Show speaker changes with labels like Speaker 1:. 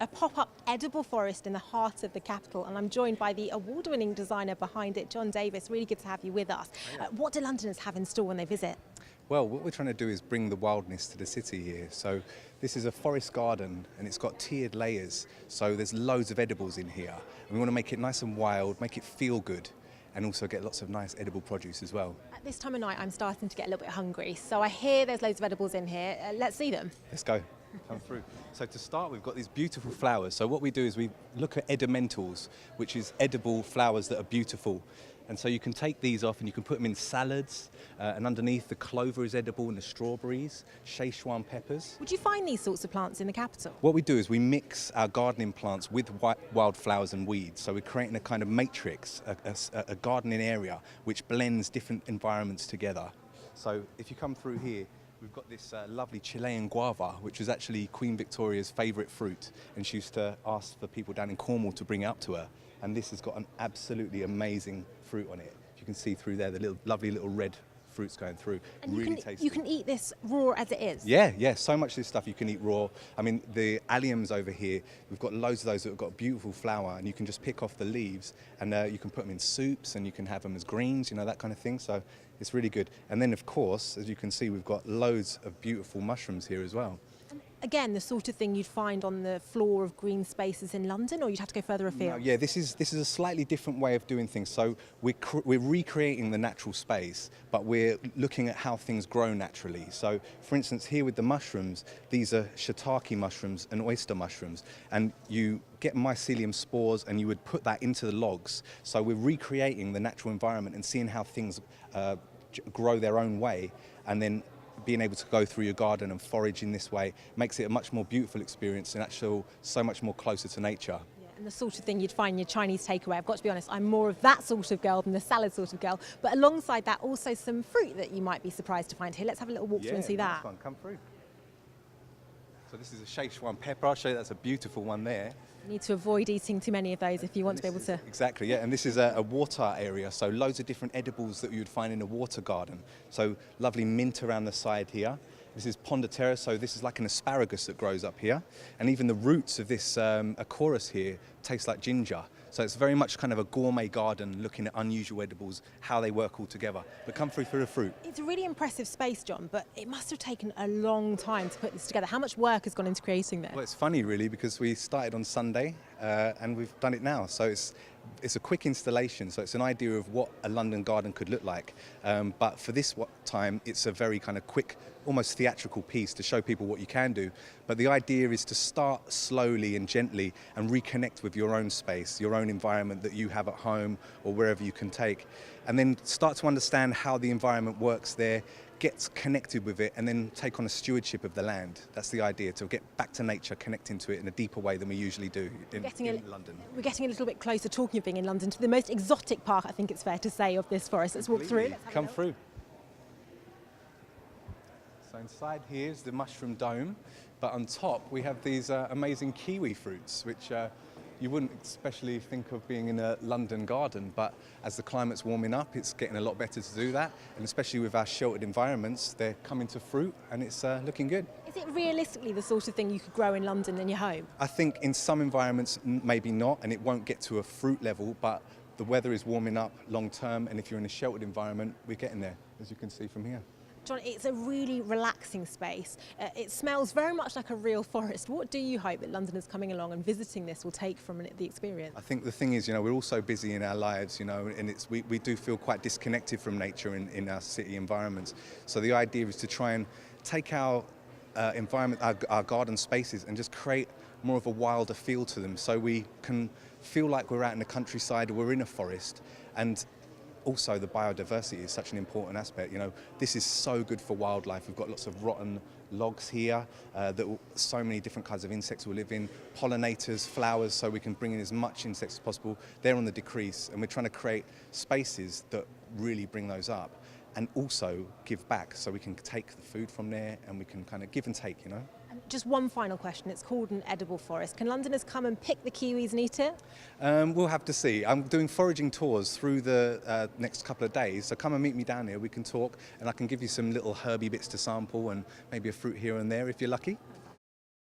Speaker 1: a pop-up edible forest in the heart of the capital, and I'm joined by the award-winning designer behind it, Jon Davies. Really good to have you with us. What do Londoners have in store when they visit?
Speaker 2: Well, what we're trying to do is bring the wildness to the city here. So this is a forest garden and it's got tiered layers. So there's loads of edibles in here. And we want to make it nice and wild, make it feel good, and also get lots of nice edible produce as well.
Speaker 1: At this time of night, I'm starting to get a little bit hungry. So I hear there's loads of edibles in here. Let's see them.
Speaker 2: Let's go. Come through. So to start, we've got these beautiful flowers. So what we do is we look at edimentals, which is edible flowers that are beautiful. And so you can take these off and you can put them in salads. And underneath, the clover is edible and the strawberries, Szechuan peppers.
Speaker 1: Would you find these sorts of plants in the capital?
Speaker 2: What we do is we mix our gardening plants with wildflowers and weeds. So we're creating a kind of matrix, a gardening area, which blends different environments together. So if you come through here, we've got this lovely Chilean guava, which was actually Queen Victoria's favourite fruit, and she used to ask for people down in Cornwall to bring it up to her. And this has got an absolutely amazing fruit on it. You can see through there the lovely little red fruits going through.
Speaker 1: And
Speaker 2: really tasty.
Speaker 1: You can eat this raw as it is?
Speaker 2: Yeah, so much of this stuff you can eat raw. I mean, the alliums over here, we've got loads of those that have got beautiful flower, and you can just pick off the leaves, and you can put them in soups, and you can have them as greens, you know, that kind of thing. So it's really good. And then, of course, as you can see, we've got loads of beautiful mushrooms here as well.
Speaker 1: Again, the sort of thing you'd find on the floor of green spaces in London, or you'd have to go further afield?
Speaker 2: No, yeah, this is a slightly different way of doing things. So we're recreating the natural space, but we're looking at how things grow naturally. So, for instance, here with the mushrooms, these are shiitake mushrooms and oyster mushrooms, and you get mycelium spores and you would put that into the logs. So we're recreating the natural environment and seeing how things grow their own way, and then being able to go through your garden and forage in this way makes it a much more beautiful experience and actually so much more closer to nature.
Speaker 1: Yeah, and the sort of thing you'd find in your Chinese takeaway. I've got to be honest, I'm more of that sort of girl than the salad sort of girl. But alongside that, also some fruit that you might be surprised to find here. Let's have a little walk through and see that.
Speaker 2: One. Come through. So this is a Szechuan pepper. I'll show you, that's a beautiful one there.
Speaker 1: You need to avoid eating too many of those if you want to be able to...
Speaker 2: Exactly, yeah, and this is a water area, so loads of different edibles that you would find in a water garden. So lovely mint around the side here. This is Pondatera, so this is like an asparagus that grows up here. And even the roots of this Acorus here taste like ginger. So it's very much kind of a gourmet garden looking at unusual edibles, how they work all together. But come through for the fruit.
Speaker 1: It's a really impressive space, Jon, but it must have taken a long time to put this together. How much work has gone into creating this?
Speaker 2: Well, it's funny really, because we started on Sunday and we've done it now. So it's a quick installation, so it's an idea of what a London garden could look like. But for this time, it's a very kind of quick, almost theatrical piece to show people what you can do. But the idea is to start slowly and gently and reconnect with your own space, your own environment that you have at home or wherever you can take. And then start to understand how the environment works there, get connected with it, and then take on a stewardship of the land. That's the idea, to get back to nature, connecting to it in a deeper way than we usually do in London.
Speaker 1: We're getting a little bit closer, talking of being in London, to the most exotic part, I think it's fair to say, of this forest. Let's walk through.
Speaker 2: Come through. So inside here is the mushroom dome, but on top we have these amazing kiwi fruits, which you wouldn't especially think of being in a London garden, but as the climate's warming up, it's getting a lot better to do that, and especially with our sheltered environments, they're coming to fruit, and it's looking good.
Speaker 1: Is it realistically the sort of thing you could grow in London in your home?
Speaker 2: I think in some environments maybe not, and it won't get to a fruit level, but the weather is warming up long term, and if you're in a sheltered environment, we're getting there, as you can see from here.
Speaker 1: Jon, it's a really relaxing space. It smells very much like a real forest. What do you hope that Londoners coming along and visiting this will take from the experience?
Speaker 2: I think the thing is, we're all so busy in our lives, and we do feel quite disconnected from nature in our city environments. So the idea is to try and take our environment, our garden spaces, and just create more of a wilder feel to them, so we can feel like we're out in the countryside or we're in a forest. And also, the biodiversity is such an important aspect. This is so good for wildlife. We've got lots of rotten logs here so many different kinds of insects will live in, pollinators, flowers, so we can bring in as much insects as possible. They're on the decrease, and we're trying to create spaces that really bring those up and also give back, so we can take the food from there and we can kind of give and take,
Speaker 1: Just one final question. It's called an edible forest. Can Londoners come and pick the kiwis and eat it?
Speaker 2: We'll have to see. I'm doing foraging tours through the next couple of days, so come and meet me down here. We can talk, and I can give you some little herby bits to sample and maybe a fruit here and there if you're lucky.